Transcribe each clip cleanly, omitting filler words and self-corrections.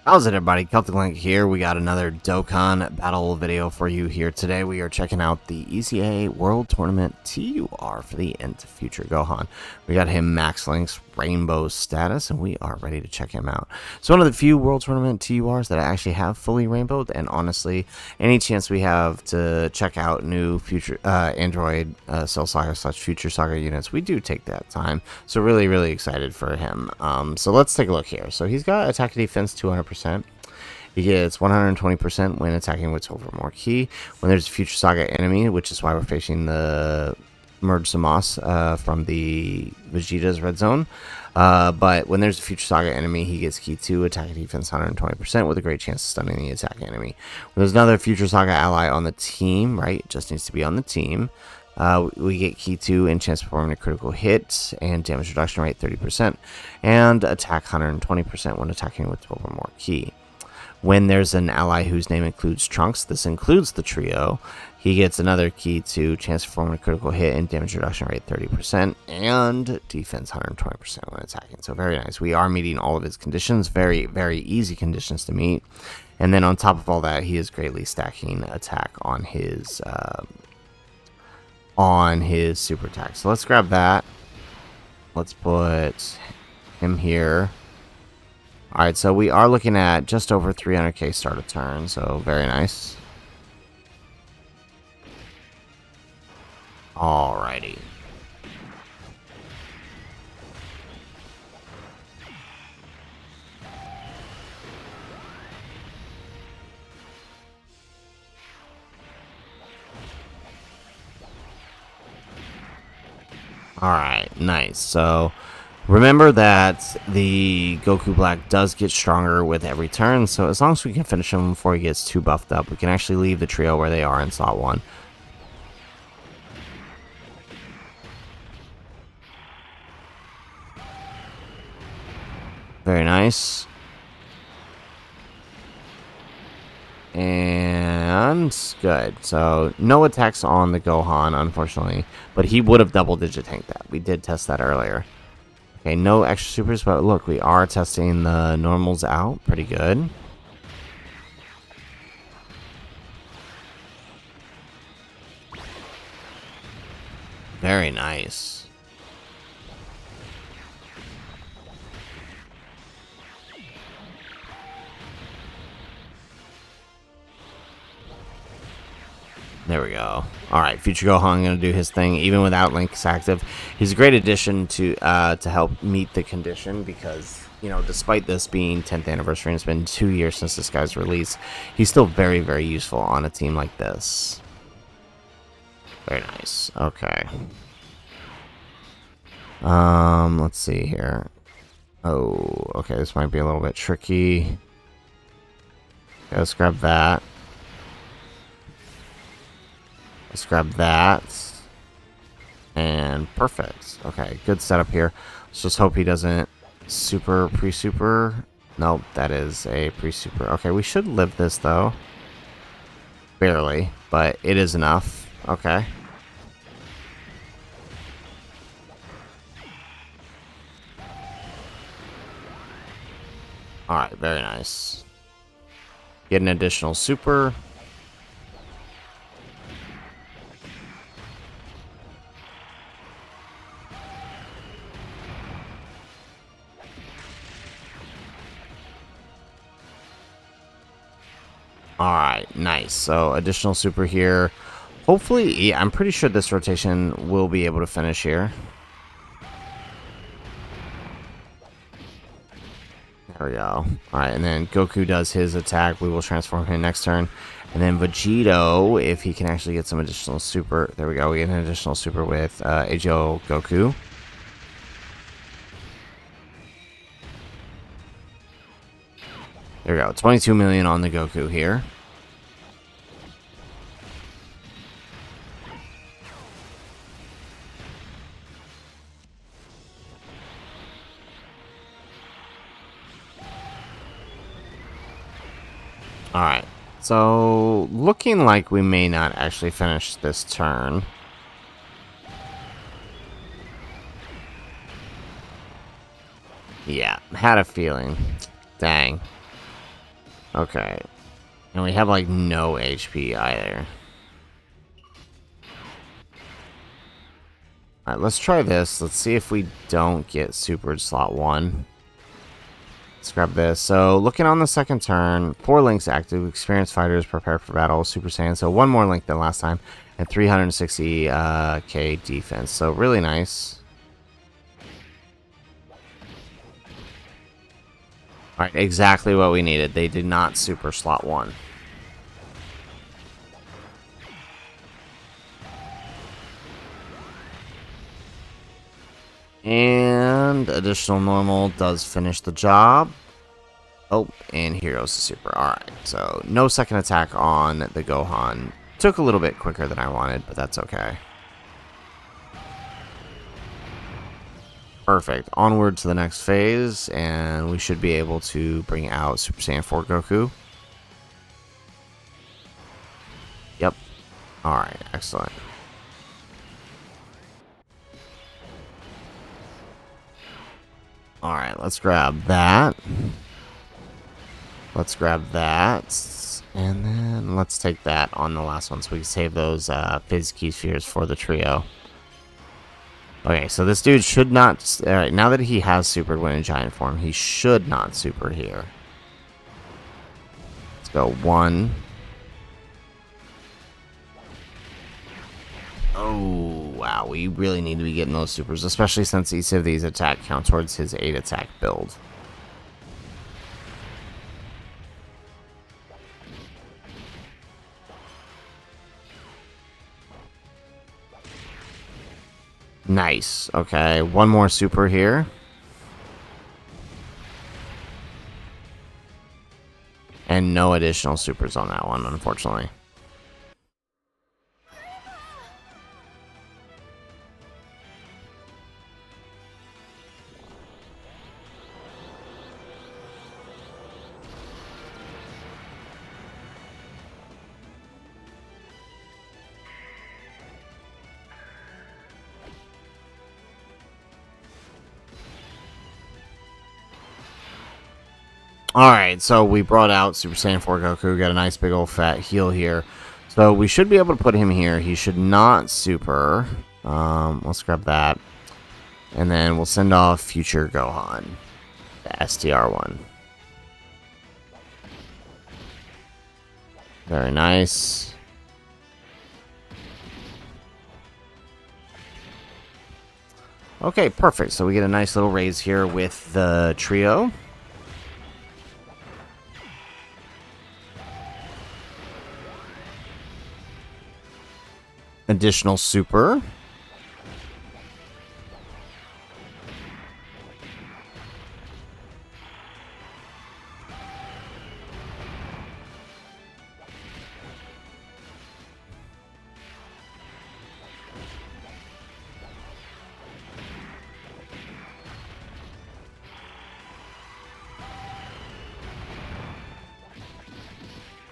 How's it, everybody? Celtic Link here. We got another Dokkan battle video for you here today. We are checking out the EZA World Tournament TUR for the End to Future Gohan. We got him Max Link's Rainbow status, and we are ready to check him out. It's one of the few World Tournament TURs that I actually have fully rainbowed, and honestly, any chance we have to check out new future Android Cell Saga / Future Saga units, we do take that time. So really excited for him. So let's take a look here. So he's got attack and defense 200%. He gets 120% when attacking with 12 or more ki. When there's a Future Saga enemy, which is why we're facing the Merge Samas from the Vegeta's Red Zone. But when there's a Future Saga enemy, he gets ki 2, attack and defense 120% with a great chance of stunning the attack enemy. When there's another Future Saga ally on the team, right? It just needs to be on the team. We get ki 2 and chance of performing a critical hit and damage reduction rate 30% and attack 120% when attacking with 12 or more ki. When there's an ally whose name includes Trunks, this includes the trio, he gets another ki 2, chance of performing a critical hit and damage reduction rate 30% and defense 120% when attacking. So very nice. We are meeting all of his conditions, very easy conditions to meet. And then on top of all that, he is greatly stacking attack on his super attack. So let's grab that. Let's put him here. Alright, so we are looking at just over 300k start of turn, so very nice. Alrighty. Alright, nice. So remember that the Goku Black does get stronger with every turn, so as long as we can finish him before he gets too buffed up, we can actually leave the trio where they are in slot 1. Very nice. And good. So no attacks on the Gohan, unfortunately, but he would have double-digit tanked that. We did test that earlier. Okay, no extra supers, but look, we are testing the normals out. Pretty good. Very nice. There we go. Alright, Future Gohan going to do his thing even without Link's active. He's a great addition to help meet the condition because, you know, despite this being 10th anniversary and it's been 2 years since this guy's release, he's still very useful on a team like this. Very nice. Okay. Let's see here. Oh, okay, this might be a little bit tricky. Okay, let's grab that. Let's grab that. And perfect. Okay, good setup here. Let's just hope he doesn't pre-super. Nope, that is a pre-super. Okay, we should live this, though. Barely, but it is enough. Okay. Alright, very nice. Get an additional super. Alright, nice. So, additional super here. Hopefully, yeah, I'm pretty sure this rotation will be able to finish here. There we go. Alright, and then Goku does his attack. We will transform him next turn. And then Vegito, if he can actually get some additional super. There we go. We get an additional super with AGL Goku. There we go. 22 million on the Goku here. Alright. So, looking like we may not actually finish this turn. Yeah, had a feeling. Dang. Okay. And we have, like, no HP either. Alright, let's try this. Let's see if we don't get supered slot 1. Let's grab this. So, looking on the second turn, 4 links active. Experienced fighters prepare for battle. Super Saiyan. So, 1 more link than last time. And 360k defense. So, really nice. Alright, exactly what we needed. They did not super slot 1. And additional normal does finish the job. Oh, and here goes the super. Alright, so no second attack on the Gohan. Took a little bit quicker than I wanted, but that's okay. Perfect. Onward to the next phase, and we should be able to bring out Super Saiyan 4 Goku. Yep. Alright, excellent. Alright, let's grab that. Let's grab that. And then let's take that on the last one so we can save those Phase Key Spheres for the trio. Okay, so this dude should not... Alright, now that he has supered when in giant form, he should not super here. Let's go 1. Oh, wow. We really need to be getting those supers, especially since each of these attack count towards his 8 attack build. Nice. Okay, 1 more super here. And no additional supers on that one, unfortunately. Alright, so we brought out Super Saiyan 4 Goku. Got a nice big old fat heal here. So we should be able to put him here. He should not super. Let's grab that. And then we'll send off Future Gohan. The STR1. Very nice. Okay, perfect. So we get a nice little raise here with the trio. Additional super.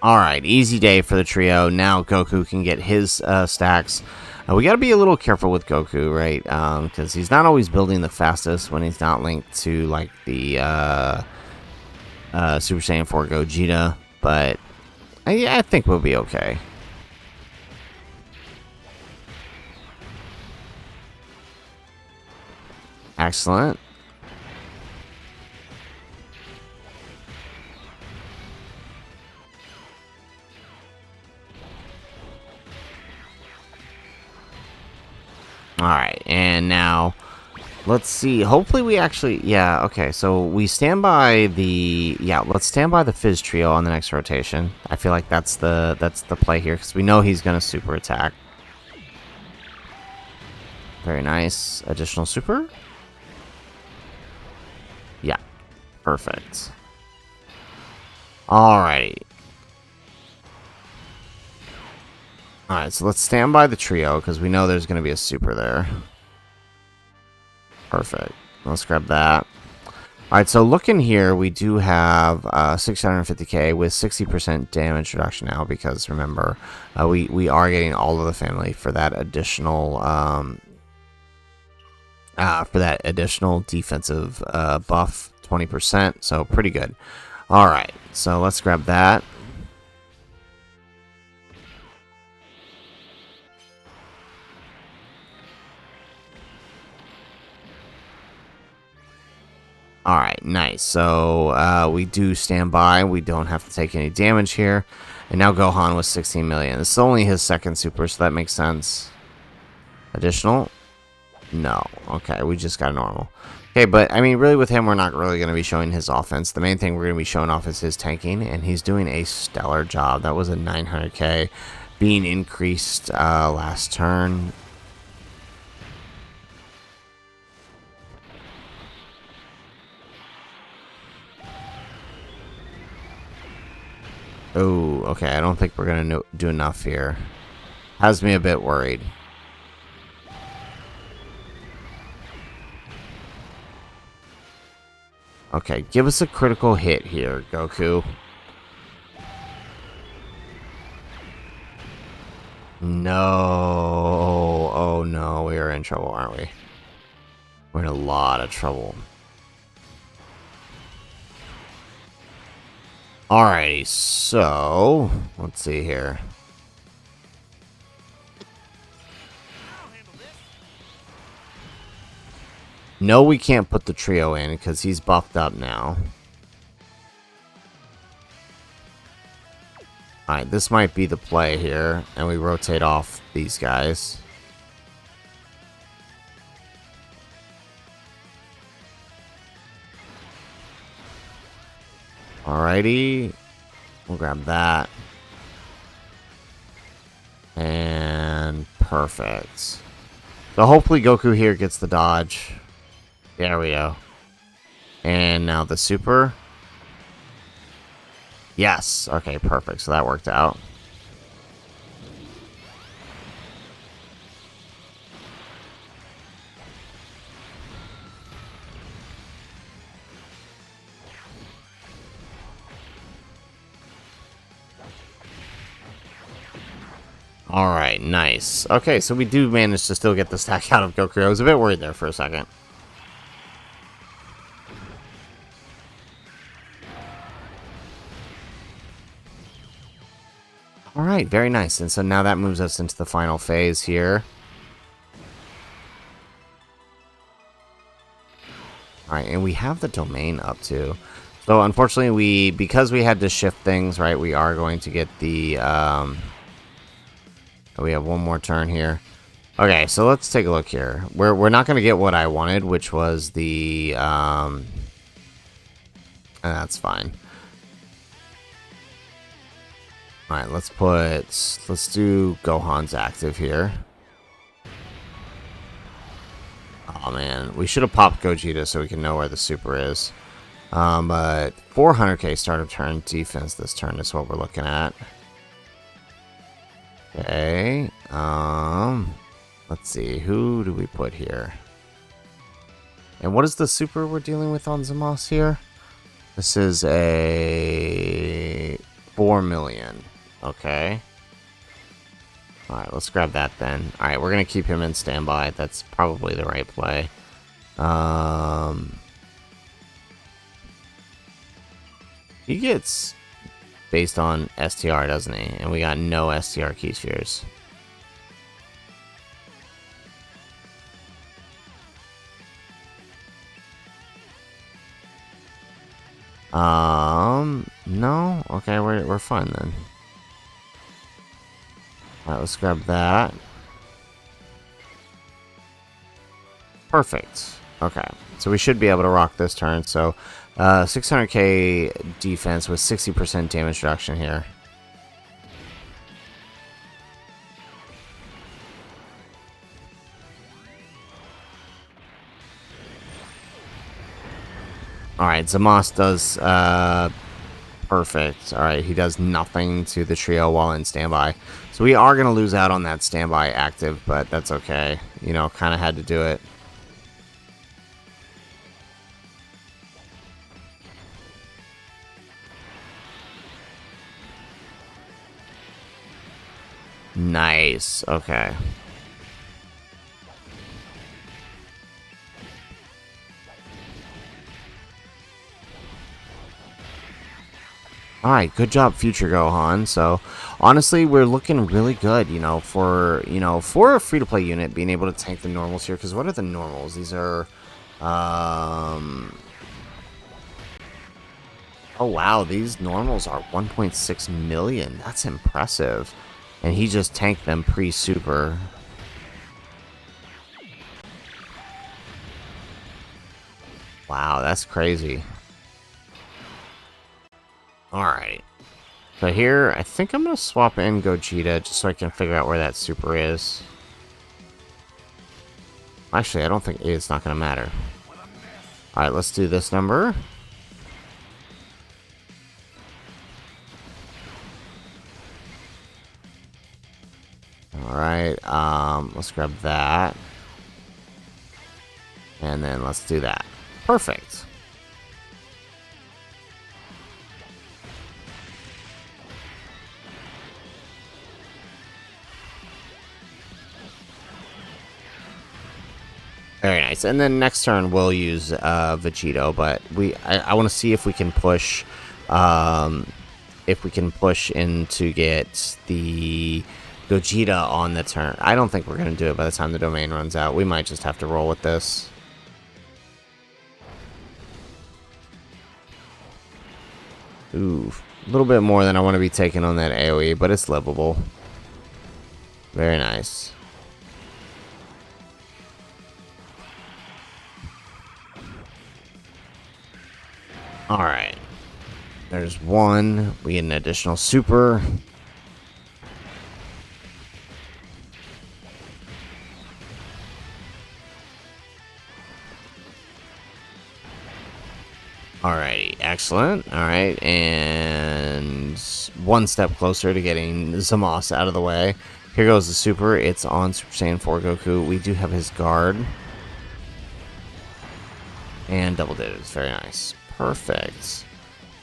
Alright, easy day for the trio. Now Goku can get his stacks. We gotta be a little careful with Goku, right? Because he's not always building the fastest when he's not linked to, like, the Super Saiyan 4 Gogeta. But I think we'll be okay. Excellent. Alright, and now let's see. Hopefully we actually... Yeah, okay, so we stand by the... Yeah, let's stand by the Fizz Trio on the next rotation. I feel like that's the play here, because we know he's going to super attack. Very nice. Additional super? Yeah, perfect. Alrighty. Alright, so let's stand by the trio, because we know there's going to be a super there. Perfect. Let's grab that. Alright, so looking here, we do have 650k with 60% damage reduction now, because remember, we are getting all of the family for that additional defensive buff, 20%, so pretty good. Alright, so let's grab that. Alright, nice. So we do stand by. We don't have to take any damage here. And now Gohan with 16 million. This is only his second super, so that makes sense. Additional? No. Okay, we just got a normal. Okay, but I mean, really with him, we're not really going to be showing his offense. The main thing we're going to be showing off is his tanking, and he's doing a stellar job. That was a 900k being increased last turn. Oh, okay. I don't think we're going to do enough here. Has me a bit worried. Okay, give us a critical hit here, Goku. No. Oh, no. We are in trouble, aren't we? We're in a lot of trouble. Alrighty, so let's see here. No, we can't put the trio in because he's buffed up now. Alright, this might be the play here, and we rotate off these guys. Alrighty, we'll grab that. And perfect. So hopefully Goku here gets the dodge. There we go. And now the super. Yes. Okay, perfect. So that worked out. Alright, nice. Okay, so we do manage to still get the stack out of Goku. I was a bit worried there for a second. Alright, very nice. And so now that moves us into the final phase here. Alright, and we have the domain up too. So unfortunately, because we had to shift things, right, we are going to get the, we have one more turn here. Okay, so let's take a look here. We're not going to get what I wanted, which was the, and that's fine. Alright, let's do Gohan's active here. Oh man, we should have popped Gogeta so we can know where the super is. But 400k start of turn defense this turn is what we're looking at. Okay, let's see, who do we put here? And what is the super we're dealing with on Zamos here? This is a 4 million. Okay. Alright, let's grab that then. Alright, we're going to keep him in standby. That's probably the right play. He gets based on STR, doesn't he? And we got no STR key spheres. No? Okay, we're fine then. Alright, let's grab that. Perfect. Okay, so we should be able to rock this turn. So, 600k defense with 60% damage reduction here. Alright, Zamos does, perfect. Alright, he does nothing to the trio while in standby. So we are going to lose out on that standby active, but that's okay. You know, kind of had to do it. Nice. Okay. Alright, good job, Future Gohan. So, honestly, we're looking really good, for a free-to-play unit, being able to tank the normals here. Because what are the normals? These are, oh, wow, these normals are 1.6 million. That's impressive. And he just tanked them pre-super. Wow, that's crazy. Alright. So here, I think I'm going to swap in Gogeta just so I can figure out where that super is. Actually, I don't think it's not going to matter. Alright, let's do this number. Alright, let's grab that. And then let's do that. Perfect. Very nice. And then next turn we'll use Vegito, but I want to see if we can push in to get the Gogeta on the turn. I don't think we're going to do it by the time the domain runs out. We might just have to roll with this. Ooh, a little bit more than I want to be taking on that AoE, but it's livable. Very nice. Alright. There's one. We get an additional super. Alrighty, excellent. Alright, and one step closer to getting Zamos out of the way. Here goes the super. It's on Super Saiyan 4 Goku. We do have his guard. And double digits. Very nice. Perfect.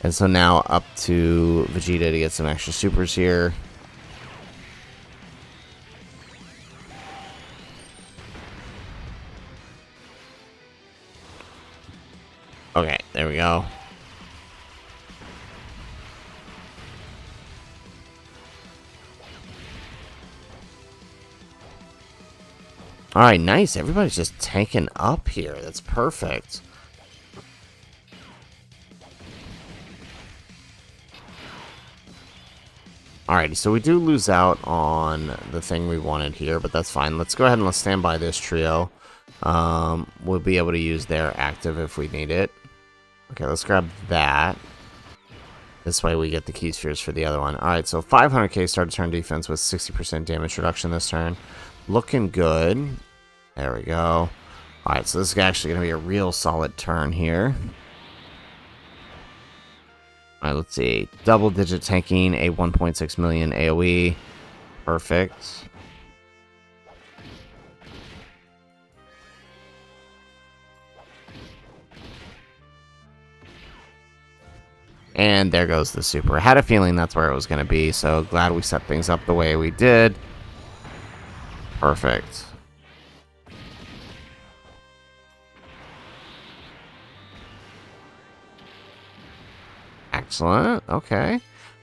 And so now up to Vegeta to get some extra supers here. Okay, there we go. Alright, nice. Everybody's just tanking up here. That's perfect. Alrighty, so we do lose out on the thing we wanted here, but that's fine. Let's go ahead and let's stand by this trio. We'll be able to use their active if we need it. Okay, let's grab that. This way we get the key spheres for the other one. Alright, so 500k start turn defense with 60% damage reduction this turn. Looking good. There we go. Alright, so this is actually going to be a real solid turn here. Alright, let's see. Double digit tanking, a 1.6 million AoE. Perfect. And there goes the super. I had a feeling that's where it was going to be, so glad we set things up the way we did. Perfect. Excellent. Okay.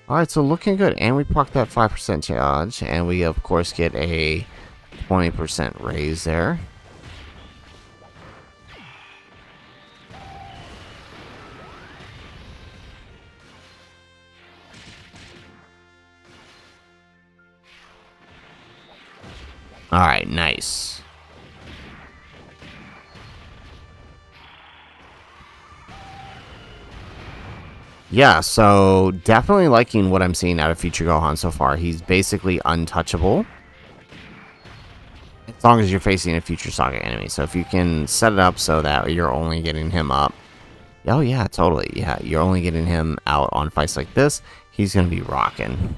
Alright, so looking good. And we proc that 5% charge, and we, of course, get a 20% raise there. Alright, nice. Yeah, so definitely liking what I'm seeing out of Future Gohan so far. He's basically untouchable. As long as you're facing a Future Saga enemy. So if you can set it up so that you're only getting him up. Oh yeah, totally. Yeah, you're only getting him out on fights like this. He's going to be rocking.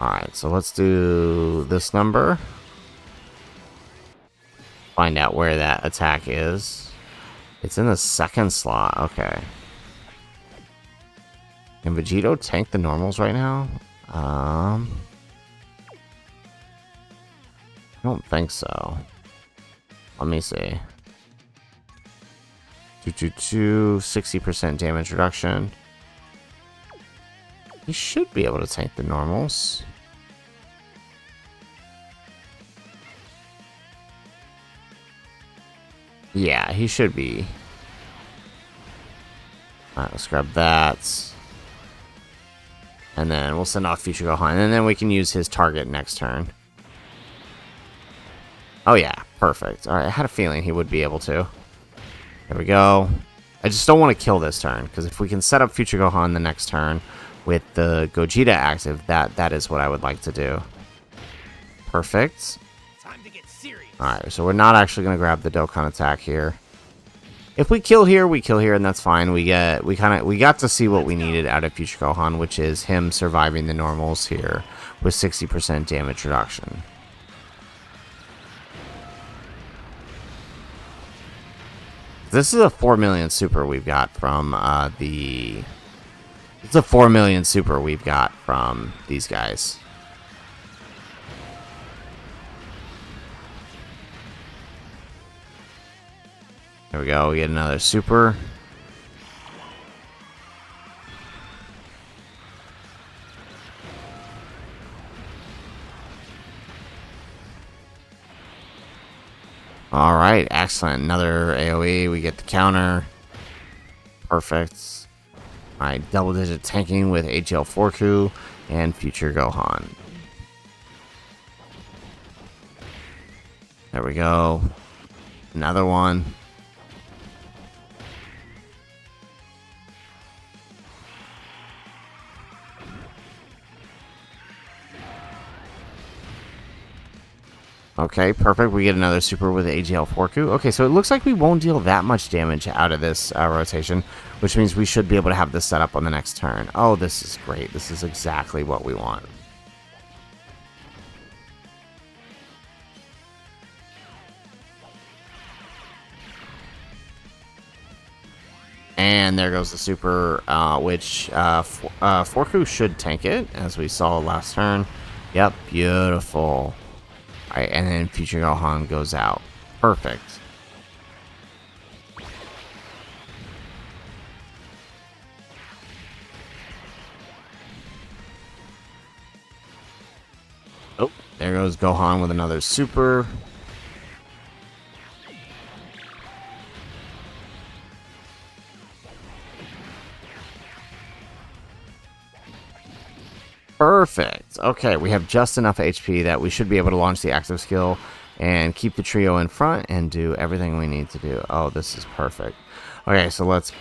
Alright, so let's do this number. Find out where that attack is. It's in the second slot. Okay. Can Vegito tank the normals right now? I don't think so. Let me see. 60% damage reduction. He should be able to tank the normals. Yeah, he should be. Alright, let's grab that. And then we'll send off Future Gohan. And then we can use his target next turn. Oh yeah, perfect. Alright, I had a feeling he would be able to. There we go. I just don't want to kill this turn, because if we can set up Future Gohan the next turn with the Gogeta active, that is what I would like to do. Perfect. Alright, so we're not actually going to grab the Dokkan attack here. If we kill here, we kill here, and that's fine. We got to see what we needed out of Future Gohan, which is him surviving the normals here with 60% damage reduction. This is a 4 million super we've got from It's a 4 million super we've got from these guys. There we go, we get another super. Alright, excellent. Another AoE, we get the counter. Perfect. Alright, double digit tanking with HL Forku and Future Gohan. There we go. Another one. Okay, perfect. We get another super with AGL Forku. Okay, so it looks like we won't deal that much damage out of this rotation, which means we should be able to have this set up on the next turn. Oh, this is great. This is exactly what we want. And there goes the super, which Forku should tank it, as we saw last turn. Yep, beautiful. Alright, and then Future Gohan goes out. Perfect. Oh, there goes Gohan with another super. Perfect. Okay, we have just enough HP that we should be able to launch the active skill and keep the trio in front and do everything we need to do. Oh, this is perfect. Okay, so let's...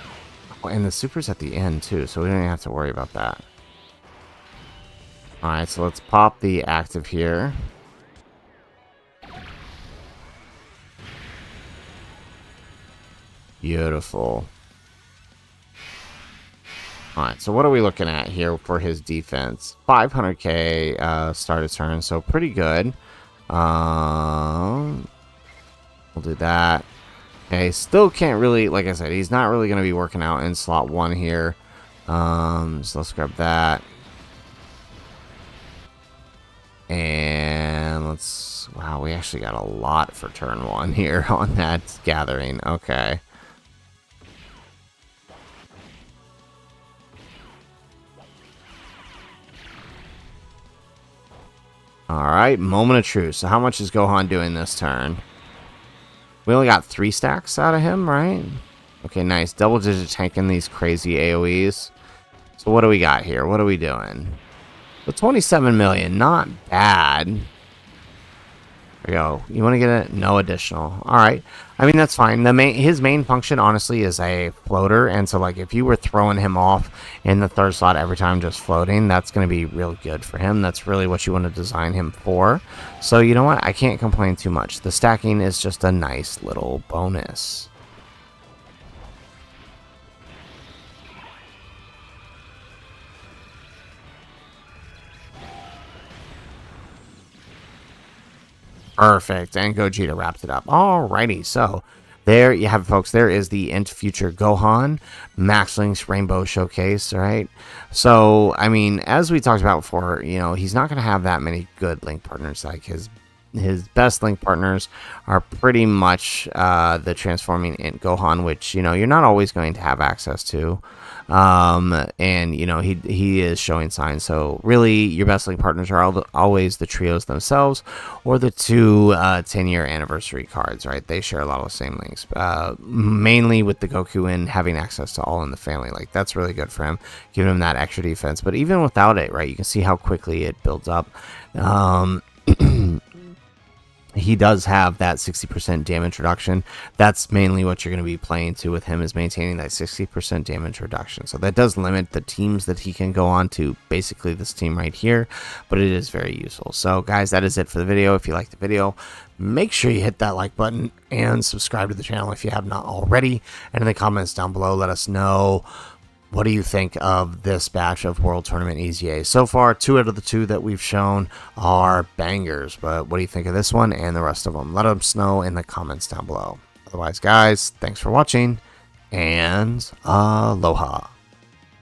And the super's at the end, too, so we don't even have to worry about that. Alright, so let's pop the active here. Beautiful. Alright, so what are we looking at here for his defense? 500k start of turn, so pretty good. We'll do that. Okay, still can't really, like I said, he's not really going to be working out in slot 1 here. So let's grab that. And let's... Wow, we actually got a lot for turn 1 here on that gathering. Okay. Alright, moment of truth. So how much is Gohan doing this turn? We only got 3 stacks out of him, right? Okay, nice. Double digit tanking these crazy AoEs. So what do we got here? What are we doing? So 27 million, not bad. There we go. You want to get it? No additional. Alright. I mean, that's fine. His main function, honestly, is a floater. And so, like, if you were throwing him off in the third slot every time just floating, that's going to be real good for him. That's really what you want to design him for. So, you know what? I can't complain too much. The stacking is just a nice little bonus. Perfect, and Gogeta wrapped it up. Alrighty, so there you have it, folks. There is the INT Future Gohan Max Link's Rainbow Showcase, right? So, I mean, as we talked about before, you know, he's not going to have that many good Link partners like his his best link partners are pretty much the transforming int Gohan, which you're not always going to have access to. And he is showing signs. So really, your best link partners are always the trios themselves, or the two 10-year anniversary cards. Right? They share a lot of the same links. Mainly with the Goku in having access to all in the family. Like that's really good for him, giving him that extra defense. But even without it, right? You can see how quickly it builds up. He does have that 60% damage reduction. That's mainly what you're going to be playing to with him, is maintaining that 60% damage reduction. So that does limit the teams that he can go on to, basically this team right here, but it is very useful. So guys, that is it for the video. If you liked the video, make sure you hit that like button and subscribe to the channel if you have not already. And in the comments down below, let us know, what do you think of this batch of World Tournament EZA? So far, 2 out of the 2 that we've shown are bangers, but what do you think of this one and the rest of them? Let us know in the comments down below. Otherwise, guys, thanks for watching, and aloha.